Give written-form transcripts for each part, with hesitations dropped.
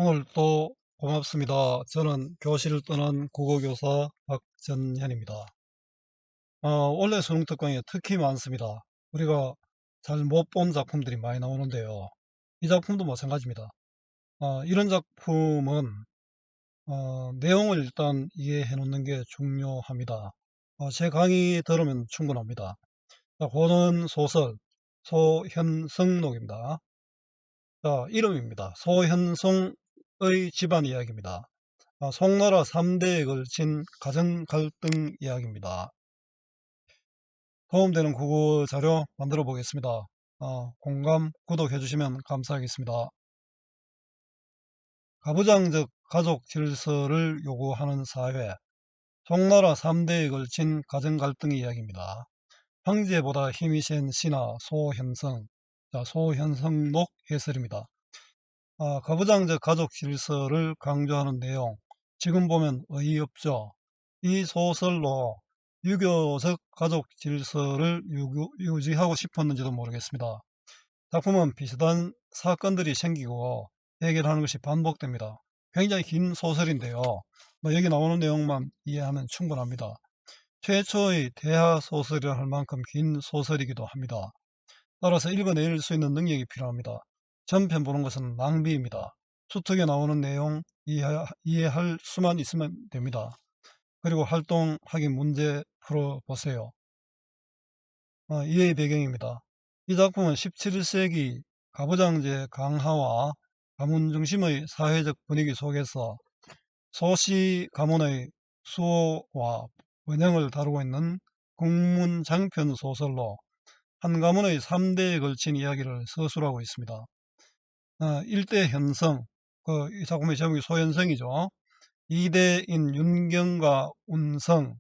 오늘 또 고맙습니다. 저는 교실을 떠난 국어교사 박전현입니다. 원래 수능 특강에 특히 많습니다. 우리가 잘 못 본 작품들이 많이 나오는데요. 이 작품도 마찬가지입니다. 이런 작품은 내용을 일단 이해해 놓는 게 중요합니다. 제 강의 들으면 충분합니다. 자, 고전 소설 소현성록입니다. 자, 이름입니다. 소현성의 집안 이야기입니다. 송나라 3대에 걸친 가정 갈등 이야기입니다. 도움되는 국어 자료 만들어 보겠습니다. 공감, 구독해 주시면 감사하겠습니다. 가부장적 가족 질서를 요구하는 사회. 송나라 3대에 걸친 가정 갈등 이야기입니다. 황제보다 힘이 센 신하 소현성, 자, 소현성록 해설입니다. 가부장적 가족 질서를 강조하는 내용, 지금 보면 어이없죠. 이 소설로 유교적 가족 질서를 유지하고 싶었는지도 모르겠습니다. 작품은 비슷한 사건들이 생기고 해결하는 것이 반복됩니다. 굉장히 긴 소설인데요. 여기 나오는 내용만 이해하면 충분합니다. 최초의 대하 소설이라 할 만큼 긴 소설이기도 합니다. 따라서 읽어낼 수 있는 능력이 필요합니다. 전편 보는 것은 낭비입니다. 수특에 나오는 내용 이해할 수만 있으면 됩니다. 그리고 활동하기 문제 풀어보세요. 이해의 배경입니다. 이 작품은 17세기 가부장제 강화와 가문 중심의 사회적 분위기 속에서 소시 가문의 수호와 번영을 다루고 있는 국문 장편 소설로 한 가문의 3대에 걸친 이야기를 서술하고 있습니다. 일대 현성, 이 작품의 제목이 소현성이죠. 2대인 윤경과 운성,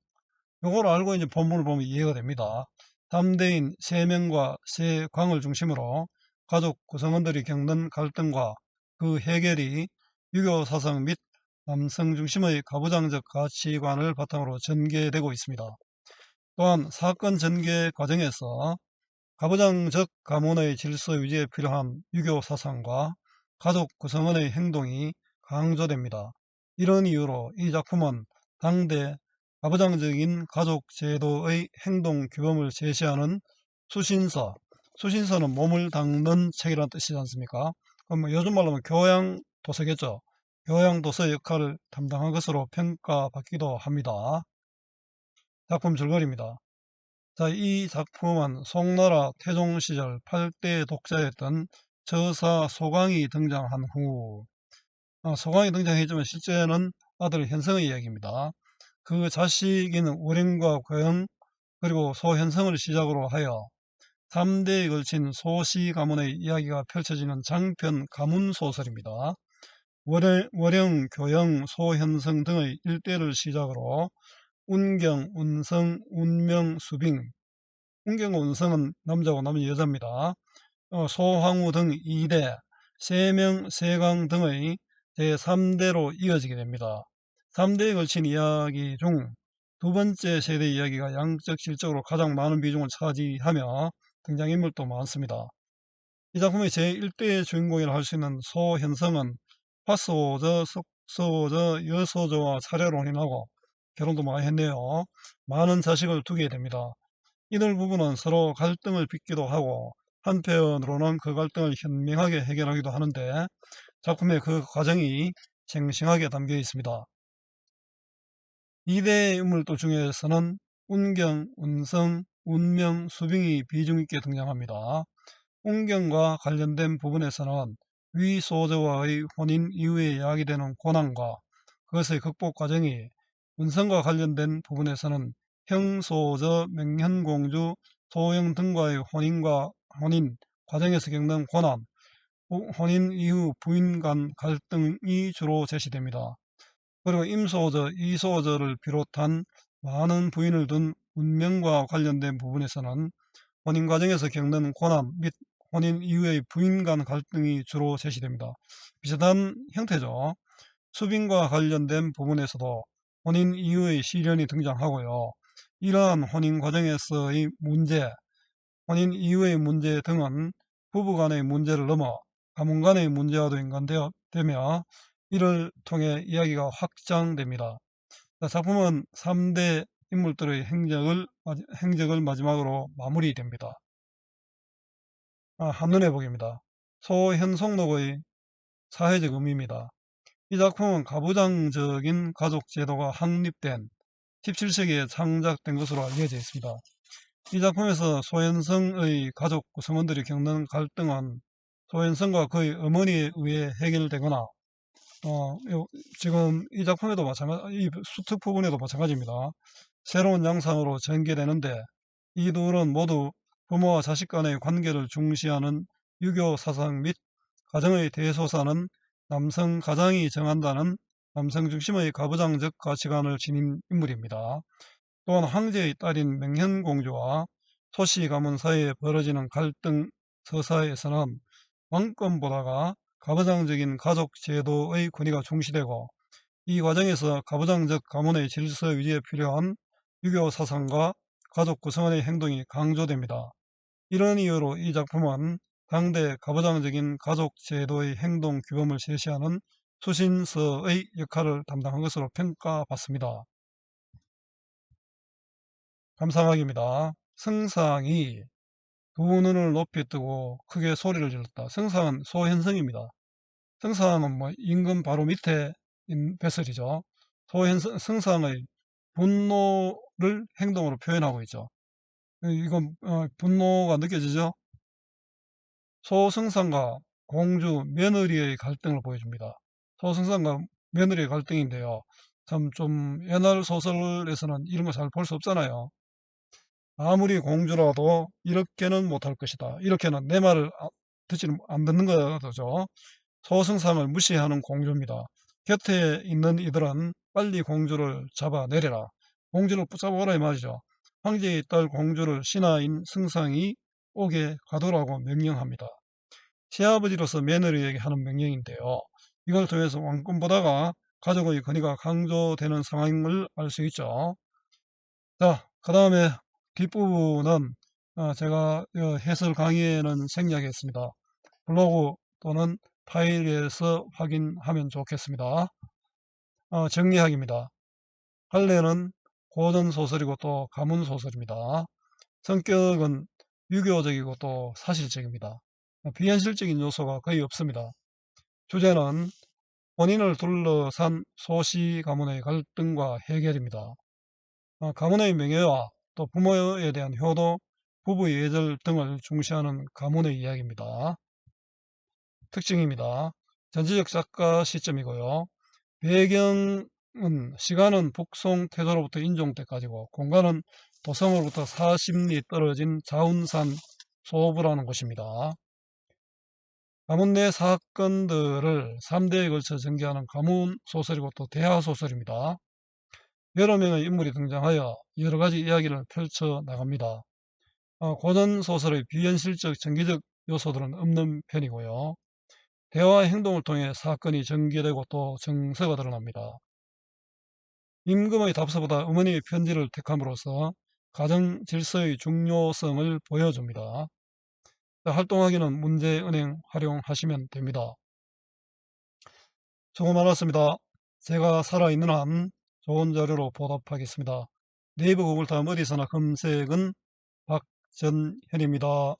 요걸 알고 이제 본문을 보면 이해가 됩니다. 3대인 세명과 세광을 중심으로 가족 구성원들이 겪는 갈등과 그 해결이 유교 사상 및 남성 중심의 가부장적 가치관을 바탕으로 전개되고 있습니다. 또한 사건 전개 과정에서 가부장적 가문의 질서 유지에 필요한 유교 사상과 가족 구성원의 행동이 강조됩니다. 이런 이유로 이 작품은 당대 가부장적인 가족 제도의 행동 규범을 제시하는 수신서, 수신서는 몸을 닦는 책이라는 뜻이지 않습니까? 그럼 뭐 요즘 말로 하면 교양 도서겠죠. 교양 도서 역할을 담당한 것으로 평가받기도 합니다. 작품 줄거리입니다. 자, 이 작품은 송나라 태종 시절 8대 독자였던 저사 소강이 등장한 후, 소강이 등장했지만 실제는 아들 현성의 이야기입니다. 그 자식인 월영과 고영 그리고 소현성을 시작으로 하여 3대에 걸친 소시 가문의 이야기가 펼쳐지는 장편 가문 소설입니다. 월영, 교영, 소현성 등의 일대를 시작으로 운경, 운성, 운명, 수빙, 운경과 운성은 남자고 남자 여자입니다. 소황후 등 2대, 세명, 세강 등의 제3대로 이어지게 됩니다. 3대에 걸친 이야기 중 두 번째 세대 이야기가 양적 질적으로 가장 많은 비중을 차지하며 등장인물도 많습니다. 이 작품의 제1대의 주인공이라 할 수 있는 소현성은 파스오저, 석소저, 여소저와 차례로 혼인하고 결혼도 많이 했네요. 많은 자식을 두게 됩니다. 이들 부부는 서로 갈등을 빚기도 하고 한편으로는 그 갈등을 현명하게 해결하기도 하는데 작품의 그 과정이 생생하게 담겨 있습니다. 2대 인물들 중에서는 운경, 운성, 운명, 수빙이 비중 있게 등장합니다. 운경과 관련된 부분에서는 위소저와의 혼인 이후에 야기되는 고난과 그것의 극복 과정이, 운성과 관련된 부분에서는 형소저, 맹현공주, 소영 등과의 혼인 과정에서 겪는 고난, 혼인 이후 부인 간 갈등이 주로 제시됩니다. 그리고 임소저, 이소저를 비롯한 많은 부인을 둔 운명과 관련된 부분에서는 혼인 과정에서 겪는 고난 및 혼인 이후의 부인 간 갈등이 주로 제시됩니다. 비슷한 형태죠. 수빈과 관련된 부분에서도 혼인 이후의 시련이 등장하고요. 이러한 혼인 과정에서의 문제, 혼인 이후의 문제 등은 부부 간의 문제를 넘어 가문 간의 문제와도 연관되며 이를 통해 이야기가 확장됩니다. 작품은 3대 인물들의 행적을 마지막으로 마무리됩니다. 한눈에 보기입니다. 소현송록의 사회적 의미입니다. 이 작품은 가부장적인 가족 제도가 확립된 17세기에 창작된 것으로 알려져 있습니다. 이 작품에서 소현성의 가족 구성원들이 겪는 갈등은 소현성과 그의 어머니에 의해 해결되거나 지금 이 작품에도 이 수특 부분에도 마찬가지입니다. 새로운 양상으로 전개되는데 이 둘은 모두 부모와 자식 간의 관계를 중시하는 유교 사상 및 가정의 대소사는 남성 가장이 정한다는 남성 중심의 가부장적 가치관을 지닌 인물입니다. 또한 황제의 딸인 맹현공주와 소씨 가문 사이에 벌어지는 갈등 서사에서는 왕권보다가 가부장적인 가족 제도의 권위가 중시되고 이 과정에서 가부장적 가문의 질서 유지에 필요한 유교 사상과 가족 구성원의 행동이 강조됩니다. 이런 이유로 이 작품은 당대 가부장적인 가족 제도의 행동 규범을 제시하는 수신서의 역할을 담당한 것으로 평가받습니다. 감상하기입니다. 성상이 두 눈을 높이 뜨고 크게 소리를 질렀다. 성상은 소현성입니다. 성상은 임금 바로 밑에 뱃설이죠. 성상의 분노를 행동으로 표현하고 있죠. 이건 분노가 느껴지죠. 소승상과 공주 며느리의 갈등을 보여줍니다. 소승상과 며느리의 갈등인데요. 참 좀 옛날 소설에서는 이런 거 잘 볼 수 없잖아요. 아무리 공주라도 이렇게는 못할 것이다. 이렇게는 내 말을 안 듣는 거죠. 소승상을 무시하는 공주입니다. 곁에 있는 이들은 빨리 공주를 잡아내려라. 공주를 붙잡아오라 이 말이죠. 황제의 딸 공주를 신하인 승상이 옥에 가두라고 명령합니다. 시아버지로서 며느리에게 하는 명령인데요. 이걸 통해서 왕권보다가 가족의 권위가 강조되는 상황을 알 수 있죠. 자, 그 다음에 뒷부분은 제가 해설 강의에는 생략했습니다. 블로그 또는 파일에서 확인하면 좋겠습니다. 정리하기입니다. 할례는 고전소설이고 또 가문소설입니다. 성격은 유교적이고 또 사실적입니다. 비현실적인 요소가 거의 없습니다. 주제는 본인을 둘러싼 소시 가문의 갈등과 해결입니다. 가문의 명예와 또 부모에 대한 효도, 부부의 예절 등을 중시하는 가문의 이야기입니다. 특징입니다. 전체적 작가 시점이고요. 배경은 시간은 북송 태조로부터 인종 때까지고 공간은 도성으로부터 40리 떨어진 자운산 소부라는 곳입니다. 가문 내 사건들을 3대에 걸쳐 전개하는 가문 소설이고 또 대하 소설입니다. 여러 명의 인물이 등장하여 여러 가지 이야기를 펼쳐 나갑니다. 고전 소설의 비현실적 전개적 요소들은 없는 편이고요. 대화와 행동을 통해 사건이 전개되고 또 정서가 드러납니다. 임금의 답서보다 어머니의 편지를 택함으로써 가정 질서의 중요성을 보여줍니다. 활동하기는 문제은행 활용하시면 됩니다. 수고 많았습니다. 제가 살아있는 한 좋은 자료로 보답하겠습니다. 네이버 구글 다음 어디서나 검색은 박전현입니다.